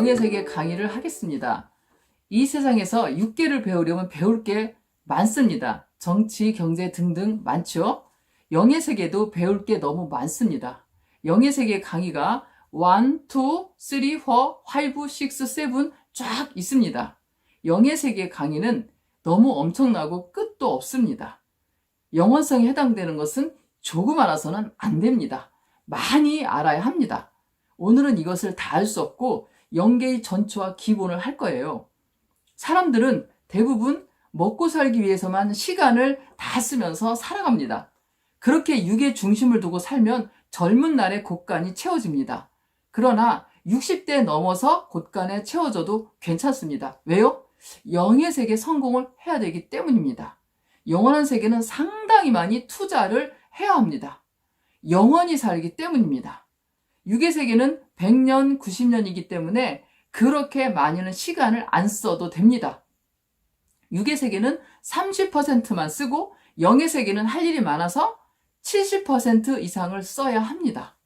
영의 세계 강의를 하겠습니다. 이 세상에서 육계를 배우려면 배울 게 많습니다. 정치, 경제 등등 많죠? 영의 세계도 배울 게 너무 많습니다. 영의 세계 강의가 1, 2, 3, 4, 5, 6, 7 쫙 있습니다. 영의 세계 강의는 너무 엄청나고 끝도 없습니다. 영원성에 해당되는 것은 조금 알아서는 안 됩니다. 많이 알아야 합니다. 오늘은 이것을 다 알 수 없고 영계의 전초와 기본을 할 거예요. 사람들은 대부분 먹고 살기 위해서만 시간을 다 쓰면서 살아갑니다. 그렇게 육의 중심을 두고 살면 젊은 날에 곳간이 채워집니다. 그러나 60대 넘어서 곳간에 채워져도 괜찮습니다. 왜요? 영의 세계 성공을 해야 되기 때문입니다. 영원한 세계는 상당히 많이 투자를 해야 합니다. 영원히 살기 때문입니다. 육의 세계는 100년, 90년이기 때문에 그렇게 많이는 시간을 안 써도 됩니다. 육의 세계는 30%만 쓰고 영의 세계는 할 일이 많아서 70% 이상을 써야 합니다.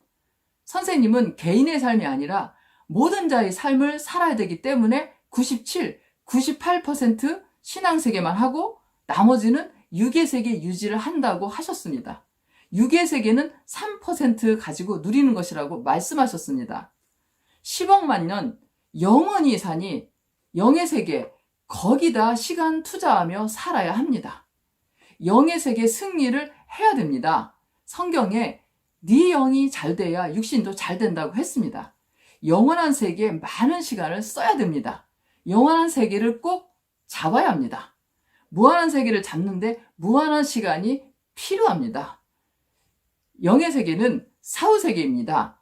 선생님은 개인의 삶이 아니라 모든 자의 삶을 살아야 되기 때문에 97, 98% 신앙세계만 하고 나머지는 육의 세계 유지를 한다고 하셨습니다. 육의 세계는 3% 가지고 누리는 것이라고 말씀하셨습니다. 10억만 년 영원히 사니 영의 세계 거기다 시간 투자하며 살아야 합니다. 영의 세계 승리를 해야 됩니다. 성경에 네 영이 잘 돼야 육신도 잘 된다고 했습니다. 영원한 세계에 많은 시간을 써야 됩니다. 영원한 세계를 꼭 잡아야 합니다. 무한한 세계를 잡는데 무한한 시간이 필요합니다. 영의 세계는 사후세계입니다.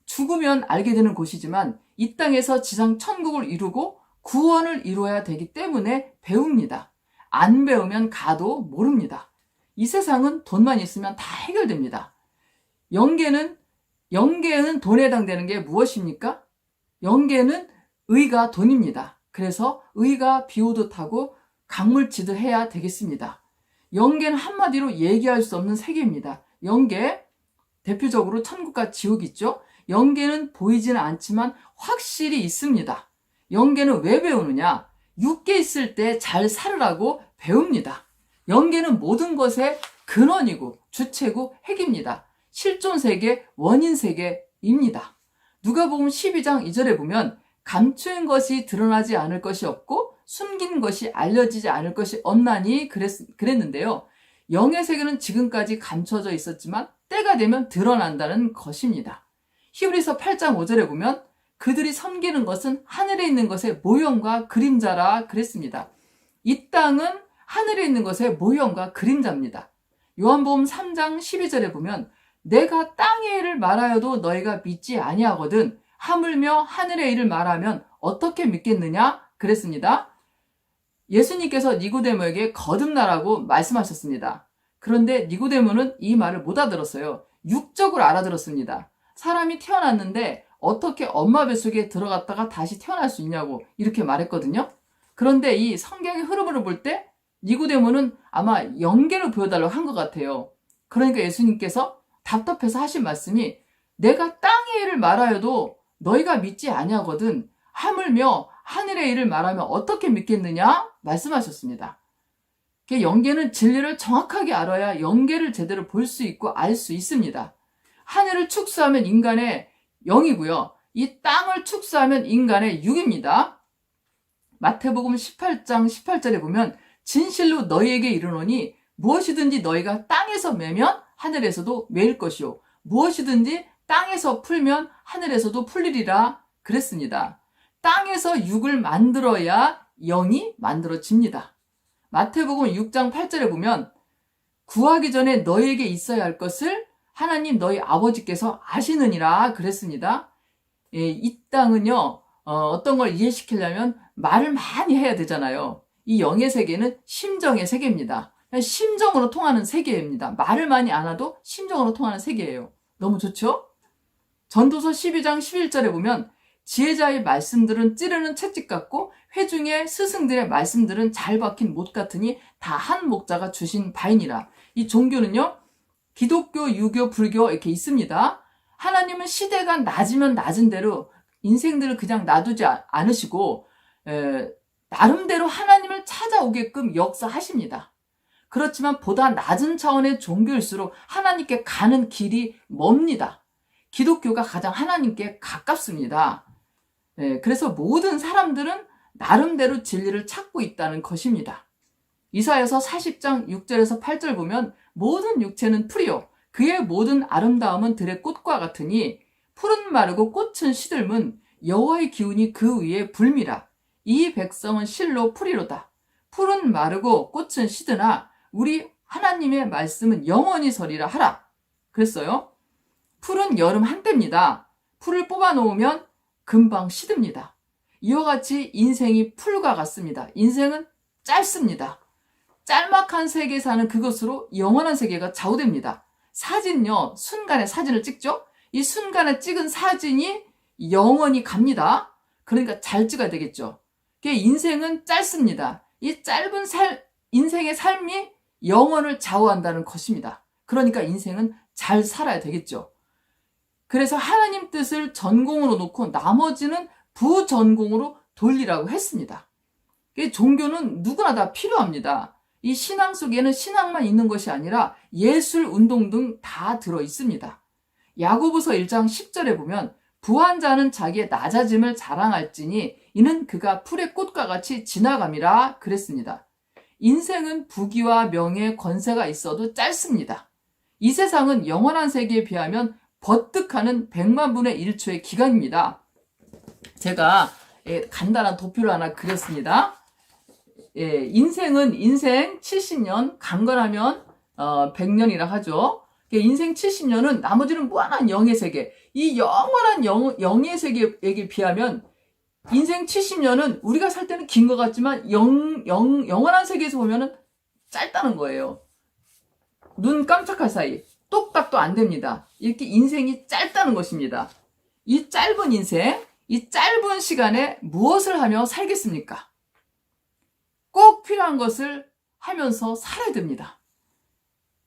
죽으면 알게 되는 곳이지만 이 땅에서 지상 천국을 이루고 구원을 이루어야 되기 때문에 배웁니다. 안 배우면 가도 모릅니다. 이 세상은 돈만 있으면 다 해결됩니다. 영계는 돈에 해당되는 게 무엇입니까? 영계는 의가 돈입니다. 그래서 의가 비 오듯 하고 강물치듯 해야 되겠습니다. 영계는 한마디로 얘기할 수 없는 세계입니다. 영계, 대표적으로 천국과 지옥이 있죠. 영계는 보이지는 않지만 확실히 있습니다. 영계는 왜 배우느냐? 육계 있을 때 잘 살으라고 배웁니다. 영계는 모든 것의 근원이고 주체고 핵입니다. 실존세계, 원인세계입니다. 누가복음 12장 2절에 보면 감추인 것이 드러나지 않을 것이 없고 숨긴 것이 알려지지 않을 것이 없나니 그랬는데요. 영의 세계는 지금까지 감춰져 있었지만 때가 되면 드러난다는 것입니다. 히브리서 8장 5절에 보면 그들이 섬기는 것은 하늘에 있는 것의 모형과 그림자라 그랬습니다. 이 땅은 하늘에 있는 것의 모형과 그림자입니다. 요한복음 3장 12절에 보면 내가 땅의 일을 말하여도 너희가 믿지 아니하거든 하물며 하늘의 일을 말하면 어떻게 믿겠느냐 그랬습니다. 예수님께서 니고데모에게 거듭나라고 말씀하셨습니다. 그런데 니고데모는 이 말을 못 알아들었어요. 육적으로 알아들었습니다. 사람이 태어났는데 어떻게 엄마 뱃속에 들어갔다가 다시 태어날 수 있냐고 이렇게 말했거든요. 그런데 이 성경의 흐름을 볼 때 니고데모는 아마 영계를 보여달라고 한 것 같아요. 그러니까 예수님께서 답답해서 하신 말씀이 내가 땅의 일을 말하여도 너희가 믿지 아니하거든 하물며 하늘의 일을 말하면 어떻게 믿겠느냐 말씀하셨습니다. 영계는 진리를 정확하게 알아야 영계를 제대로 볼 수 있고 알 수 있습니다. 하늘을 축소하면 인간의 영이고요. 이 땅을 축소하면 인간의 육입니다. 마태복음 18장 18절에 보면 진실로 너희에게 이르노니 무엇이든지 너희가 땅에서 매면 하늘에서도 매일 것이요 무엇이든지 땅에서 풀면 하늘에서도 풀리리라 그랬습니다. 땅에서 육을 만들어야 영이 만들어집니다. 마태복음 6장 8절에 보면 구하기 전에 너희에게 있어야 할 것을 하나님 너희 아버지께서 아시느니라 그랬습니다. 이 땅은요 어떤 걸 이해시키려면 말을 많이 해야 되잖아요. 이 영의 세계는 심정의 세계입니다. 심정으로 통하는 세계입니다. 말을 많이 안 해도 심정으로 통하는 세계예요. 너무 좋죠? 전도서 12장 11절에 보면 지혜자의 말씀들은 찌르는 채찍 같고 회중의 스승들의 말씀들은 잘 박힌 못 같으니 다 한 목자가 주신 바이니라. 이 종교는요 기독교, 유교, 불교 이렇게 있습니다. 하나님은 시대가 낮으면 낮은 대로 인생들을 그냥 놔두지 않으시고 나름대로 하나님을 찾아오게끔 역사하십니다. 그렇지만 보다 낮은 차원의 종교일수록 하나님께 가는 길이 멉니다. 기독교가 가장 하나님께 가깝습니다. 그래서 모든 사람들은 나름대로 진리를 찾고 있다는 것입니다. 이사야서 40장 6절에서 8절 보면 모든 육체는 풀이요 그의 모든 아름다움은 들의 꽃과 같으니 풀은 마르고 꽃은 시들문 여호와의 기운이 그 위에 불미라. 이 백성은 실로 풀이로다. 풀은 마르고 꽃은 시드나 우리 하나님의 말씀은 영원히 서리라 하라. 그랬어요. 풀은 여름 한때입니다. 풀을 뽑아 놓으면 금방 시듭니다. 이와 같이 인생이 풀과 같습니다. 인생은 짧습니다. 짤막한 세계에 사는 그것으로 영원한 세계가 좌우됩니다. 사진요, 순간에 사진을 찍죠? 이 순간에 찍은 사진이 영원히 갑니다. 그러니까 잘 찍어야 되겠죠. 인생은 짧습니다. 이 짧은 인생의 삶이 영혼을 좌우한다는 것입니다. 그러니까 인생은 잘 살아야 되겠죠. 그래서 하나님 뜻을 전공으로 놓고 나머지는 부전공으로 돌리라고 했습니다. 종교는 누구나 다 필요합니다. 이 신앙 속에는 신앙만 있는 것이 아니라 예술, 운동 등 다 들어 있습니다. 야고보서 1장 10절에 보면 부한 자는 자기의 낮아짐을 자랑할지니 이는 그가 풀의 꽃과 같이 지나감이라 그랬습니다. 인생은 부귀와 명예, 권세가 있어도 짧습니다. 이 세상은 영원한 세계에 비하면 버뜩하는 100만 분의 1초의 기간입니다. 제가 간단한 도표를 하나 그렸습니다. 인생은 인생 70년, 강건하면 100년이라 하죠. 인생 70년은 나머지는 무한한 영의 세계. 이 영원한 영의 세계에게 비하면 인생 70년은 우리가 살 때는 긴 것 같지만 영원한 세계에서 보면은 짧다는 거예요. 눈 깜짝할 사이 똑딱도 안 됩니다. 이렇게 인생이 짧다는 것입니다. 이 짧은 인생, 이 짧은 시간에 무엇을 하며 살겠습니까? 꼭 필요한 것을 하면서 살아야 됩니다.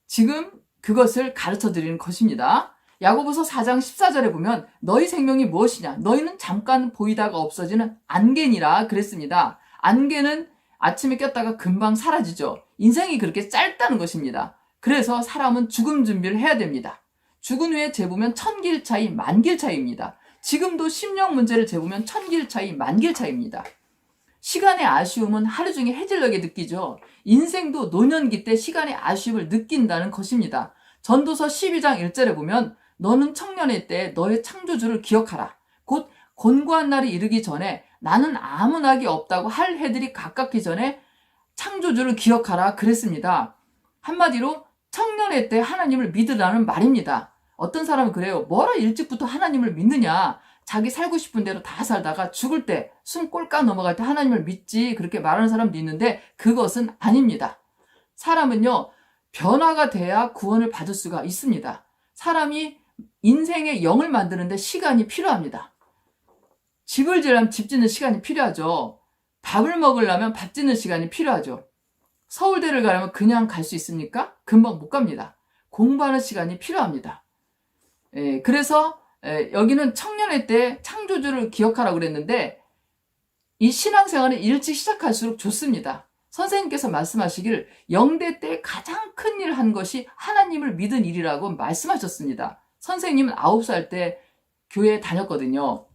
지금 그것을 가르쳐 드리는 것입니다. 야고보서 4장 14절에 보면 너희 생명이 무엇이냐? 너희는 잠깐 보이다가 없어지는 안개니라 그랬습니다. 안개는 아침에 꼈다가 금방 사라지죠. 인생이 그렇게 짧다는 것입니다. 그래서 사람은 죽음 준비를 해야 됩니다. 죽은 후에 재보면 1000길 차이, 10,000길 차이입니다. 지금도 심령 문제를 재보면 1000길 차이, 10,000길 차이입니다. 시간의 아쉬움은 하루 중에 해질녘에 느끼죠. 인생도 노년기 때 시간의 아쉬움을 느낀다는 것입니다. 전도서 12장 1절에 보면 너는 청년의 때 너의 창조주를 기억하라. 곧 곤고한 날이 이르기 전에 나는 아무 낙이 없다고 할 해들이 가깝기 전에 창조주를 기억하라 그랬습니다. 한마디로 청년의 때 하나님을 믿으라는 말입니다. 어떤 사람은 그래요. 뭐라 일찍부터 하나님을 믿느냐. 자기 살고 싶은 대로 다 살다가 죽을 때 숨 꼴깍 넘어갈 때 하나님을 믿지 그렇게 말하는 사람도 있는데 그것은 아닙니다. 사람은요. 변화가 돼야 구원을 받을 수가 있습니다. 사람이 인생의 영을 만드는데 시간이 필요합니다. 집을 지으려면 집 짓는 시간이 필요하죠. 밥을 먹으려면 밥 짓는 시간이 필요하죠. 서울대를 가려면 그냥 갈 수 있습니까? 금방 못 갑니다. 공부하는 시간이 필요합니다. 그래서 여기는 청년의 때 창조주를 기억하라고 그랬는데 이 신앙생활은 일찍 시작할수록 좋습니다. 선생님께서 말씀하시기를 영대 때 가장 큰 일을 한 것이 하나님을 믿은 일이라고 말씀하셨습니다. 선생님은 9살 때 교회에 다녔거든요.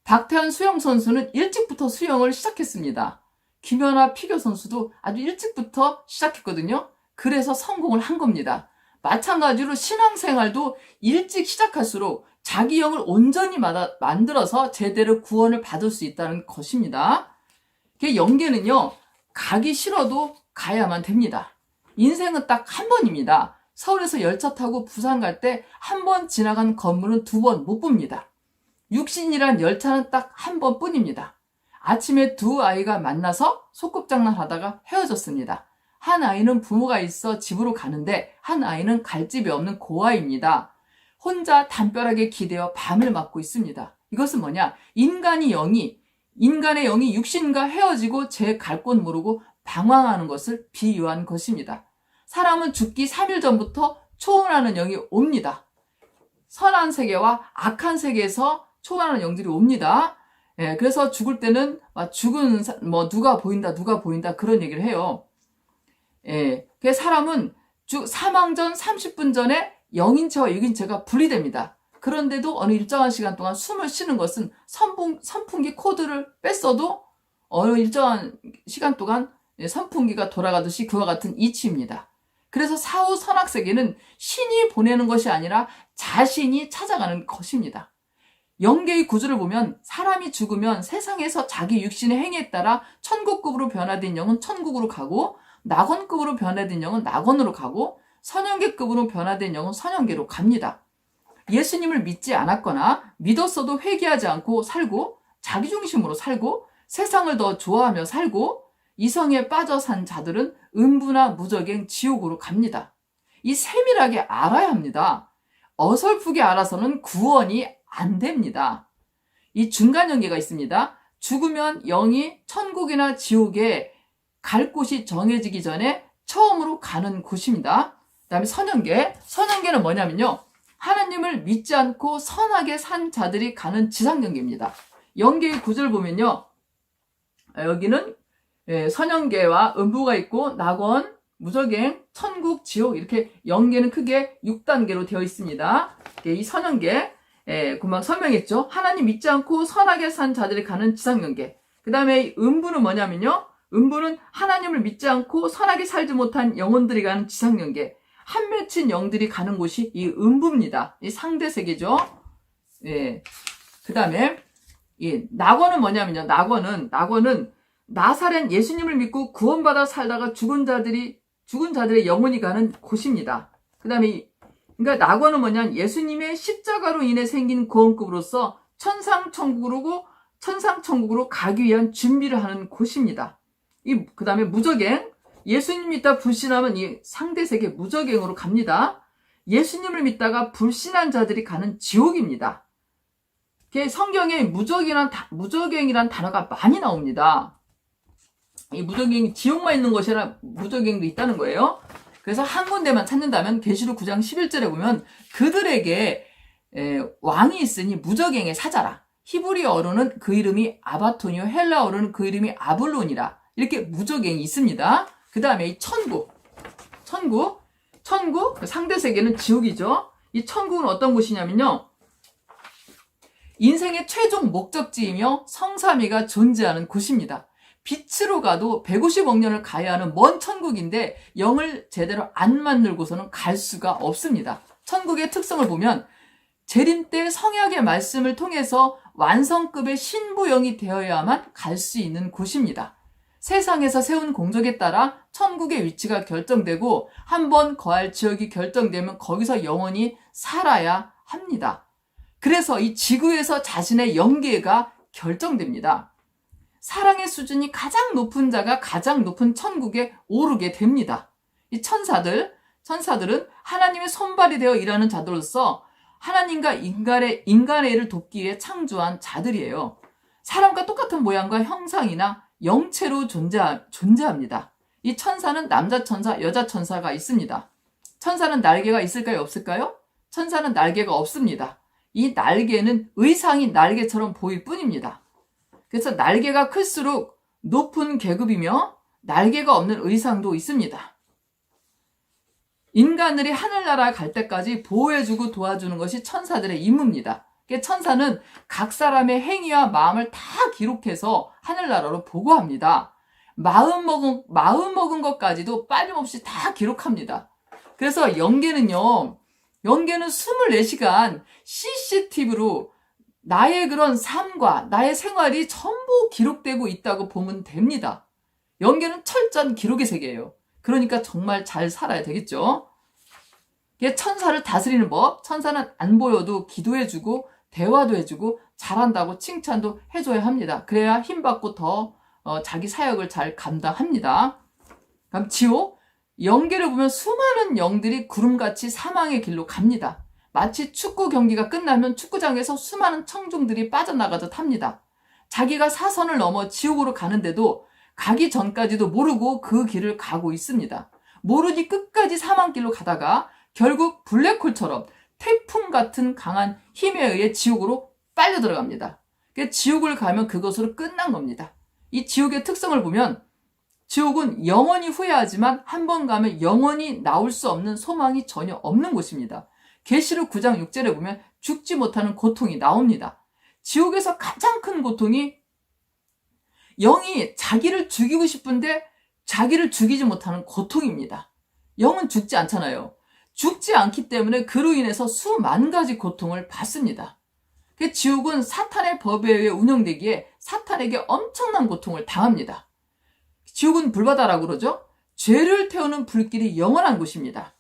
박태환 수영 선수는 일찍부터 수영을 시작했습니다. 김연아 피겨 선수도 아주 일찍부터 시작했거든요. 그래서 성공을 한 겁니다. 마찬가지로 신앙생활도 일찍 시작할수록 자기 영을 온전히 만들어서 제대로 구원을 받을 수 있다는 것입니다. 영계는요. 가기 싫어도 가야만 됩니다. 인생은 딱 한 번입니다. 서울에서 열차 타고 부산 갈 때 한 번 지나간 건물은 2번 못 봅니다. 육신이란 열차는 딱 한 번뿐입니다. 아침에 두 아이가 만나서 소꿉장난 하다가 헤어졌습니다. 한 아이는 부모가 있어 집으로 가는데 한 아이는 갈 집이 없는 고아입니다. 혼자 담벼락에 기대어 밤을 맞고 있습니다. 이것은 뭐냐? 인간의 영이 육신과 헤어지고 제 갈 곳 모르고 방황하는 것을 비유한 것입니다. 사람은 죽기 3일 전부터 초혼하는 영이 옵니다. 선한 세계와 악한 세계에서 초월하는 영들이 옵니다. 예, 그래서 죽을 때는 죽은 누가 보인다 그런 얘기를 해요. 예, 그 사람은 사망 전 30분 전에 영인체와 육인체가 분리됩니다. 그런데도 어느 일정한 시간 동안 숨을 쉬는 것은 선풍기 코드를 뺐어도 어느 일정한 시간 동안 선풍기가 돌아가듯이 그와 같은 이치입니다. 그래서 사후 선악세계는 신이 보내는 것이 아니라 자신이 찾아가는 것입니다. 영계의 구조를 보면 사람이 죽으면 세상에서 자기 육신의 행위에 따라 천국급으로 변화된 영은 천국으로 가고, 낙원급으로 변화된 영은 낙원으로 가고, 선형계급으로 변화된 영은 선형계로 갑니다. 예수님을 믿지 않았거나 믿었어도 회개하지 않고 살고, 자기중심으로 살고, 세상을 더 좋아하며 살고, 이성에 빠져 산 자들은 음부나 무적행, 지옥으로 갑니다. 이 세밀하게 알아야 합니다. 어설프게 알아서는 구원이 안 됩니다. 이 중간 연계가 있습니다. 죽으면 영이 천국이나 지옥에 갈 곳이 정해지기 전에 처음으로 가는 곳입니다. 그 다음에 선형계. 선형계는 뭐냐면요, 하나님을 믿지 않고 선하게 산 자들이 가는 지상연계입니다. 연계의 구조를 보면요, 여기는 선형계와 음부가 있고, 낙원, 무적행, 천국, 지옥, 이렇게 연계는 크게 6단계로 되어 있습니다. 이 선형계, 금방 설명했죠. 하나님 믿지 않고 선하게 산 자들이 가는 지상연계. 그 다음에 음부는 뭐냐면요, 음부는 하나님을 믿지 않고 선하게 살지 못한 영혼들이 가는 지상연계. 한 맺힌 영들이 가는 곳이 이 음부입니다. 이 상대세계죠. 그 다음에 이 낙원은 뭐냐면요, 낙원은 나사렛 예수님을 믿고 구원받아 살다가 죽은 자들의 영혼이 가는 곳입니다. 그 다음에 그러니까 낙원은 뭐냐면 예수님의 십자가로 인해 생긴 구원급으로서 천상천국으로 가기 위한 준비를 하는 곳입니다. 그 다음에 무적행. 예수님 믿다 불신하면 이 상대세계 무적행으로 갑니다. 예수님을 믿다가 불신한 자들이 가는 지옥입니다. 성경에 무적행이란 단어가 많이 나옵니다. 이 무적행이 지옥만 있는 것이 아니라 무적행도 있다는 거예요. 그래서 한 군데만 찾는다면 계시록 9장 11절에 보면 그들에게 왕이 있으니 무적행의 사자라. 히브리어로는 그 이름이 아바토니오, 헬라어로는 그 이름이 아블론이라. 이렇게 무적행이 있습니다. 그 다음에 이 천국, 상대 세계는 지옥이죠. 이 천국은 어떤 곳이냐면요, 인생의 최종 목적지이며 성삼위가 존재하는 곳입니다. 빛으로 가도 150억 년을 가야 하는 먼 천국인데 영을 제대로 안 만들고서는 갈 수가 없습니다. 천국의 특성을 보면 재림 때 성약의 말씀을 통해서 완성급의 신부영이 되어야만 갈 수 있는 곳입니다. 세상에서 세운 공적에 따라 천국의 위치가 결정되고 한번 거할 지역이 결정되면 거기서 영원히 살아야 합니다. 그래서 이 지구에서 자신의 영계가 결정됩니다. 사랑의 수준이 가장 높은 자가 가장 높은 천국에 오르게 됩니다. 이 천사들은 하나님의 손발이 되어 일하는 자들로서 하나님과 인간의 일을 돕기 위해 창조한 자들이에요. 사람과 똑같은 모양과 형상이나 영체로 존재합니다. 이 천사는 남자 천사, 여자 천사가 있습니다. 천사는 날개가 있을까요, 없을까요? 천사는 날개가 없습니다. 이 날개는 의상이 날개처럼 보일 뿐입니다. 그래서 날개가 클수록 높은 계급이며 날개가 없는 의상도 있습니다. 인간들이 하늘나라 갈 때까지 보호해주고 도와주는 것이 천사들의 임무입니다. 천사는 각 사람의 행위와 마음을 다 기록해서 하늘나라로 보고합니다. 마음 먹은 것까지도 빠짐없이 다 기록합니다. 그래서 영계는 24시간 CCTV로 나의 그런 삶과 나의 생활이 전부 기록되고 있다고 보면 됩니다. 영계는 철저한 기록의 세계예요. 그러니까 정말 잘 살아야 되겠죠. 천사를 다스리는 법, 천사는 안 보여도 기도해주고 대화도 해주고 잘한다고 칭찬도 해줘야 합니다. 그래야 힘받고 더 자기 사역을 잘 감당합니다. 그럼 지옥, 영계를 보면 수많은 영들이 구름같이 사망의 길로 갑니다. 마치 축구 경기가 끝나면 축구장에서 수많은 청중들이 빠져나가듯 합니다. 자기가 사선을 넘어 지옥으로 가는데도 가기 전까지도 모르고 그 길을 가고 있습니다. 모르니 끝까지 사망길로 가다가 결국 블랙홀처럼 태풍 같은 강한 힘에 의해 지옥으로 빨려 들어갑니다. 지옥을 가면 그것으로 끝난 겁니다. 이 지옥의 특성을 보면 지옥은 영원히 후회하지만 한 번 가면 영원히 나올 수 없는 소망이 전혀 없는 곳입니다. 계시록 9장 6절에 보면 죽지 못하는 고통이 나옵니다. 지옥에서 가장 큰 고통이 영이 자기를 죽이고 싶은데 자기를 죽이지 못하는 고통입니다. 영은 죽지 않잖아요. 죽지 않기 때문에 그로 인해서 수만 가지 고통을 받습니다. 지옥은 사탄의 법에 의해 운영되기에 사탄에게 엄청난 고통을 당합니다. 지옥은 불바다라고 그러죠. 죄를 태우는 불길이 영원한 곳입니다.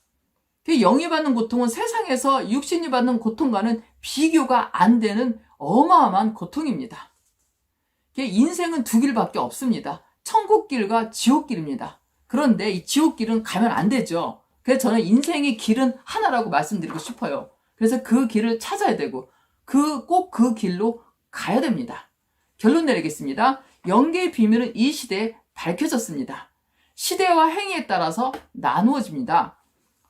영이 받는 고통은 세상에서 육신이 받는 고통과는 비교가 안 되는 어마어마한 고통입니다. 인생은 두 길밖에 없습니다. 천국길과 지옥길입니다. 그런데 이 지옥길은 가면 안 되죠. 그래서 저는 인생의 길은 하나라고 말씀드리고 싶어요. 그래서 그 길을 찾아야 되고 꼭 그 길로 가야 됩니다. 결론 내리겠습니다. 영계의 비밀은 이 시대에 밝혀졌습니다. 시대와 행위에 따라서 나누어집니다.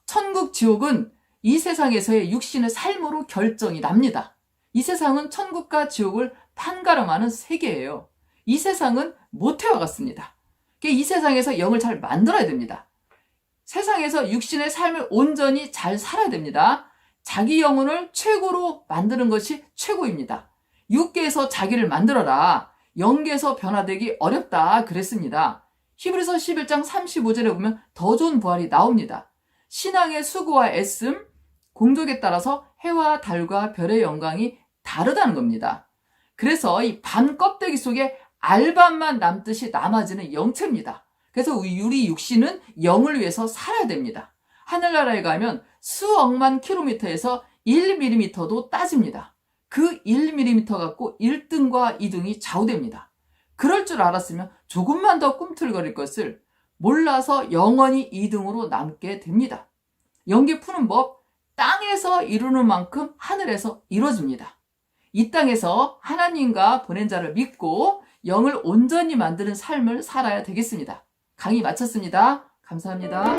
천국, 지옥은 이 세상에서의 육신의 삶으로 결정이 납니다. 이 세상은 천국과 지옥을 판가름하는 세계예요. 이 세상은 모태와 같습니다. 이 세상에서 영을 잘 만들어야 됩니다. 세상에서 육신의 삶을 온전히 잘 살아야 됩니다. 자기 영혼을 최고로 만드는 것이 최고입니다. 육계에서 자기를 만들어라. 영계에서 변화되기 어렵다 그랬습니다. 히브리서 11장 35절에 보면 더 좋은 부활이 나옵니다. 신앙의 수고와 애씀, 공덕에 따라서 해와 달과 별의 영광이 다르다는 겁니다. 그래서 이 밤 껍데기 속에 알밤만 남듯이 남아지는 영체입니다. 그래서 우리 육신은 영을 위해서 살아야 됩니다. 하늘나라에 가면 수억만 킬로미터에서 1mm도 따집니다. 그 1mm 갖고 1등과 2등이 좌우됩니다. 그럴 줄 알았으면 조금만 더 꿈틀거릴 것을 몰라서 영원히 2등으로 남게 됩니다. 영계 푸는 법, 땅에서 이루는 만큼 하늘에서 이루어집니다. 이 땅에서 하나님과 보낸 자를 믿고 영을 온전히 만드는 삶을 살아야 되겠습니다. 강의 마쳤습니다. 감사합니다.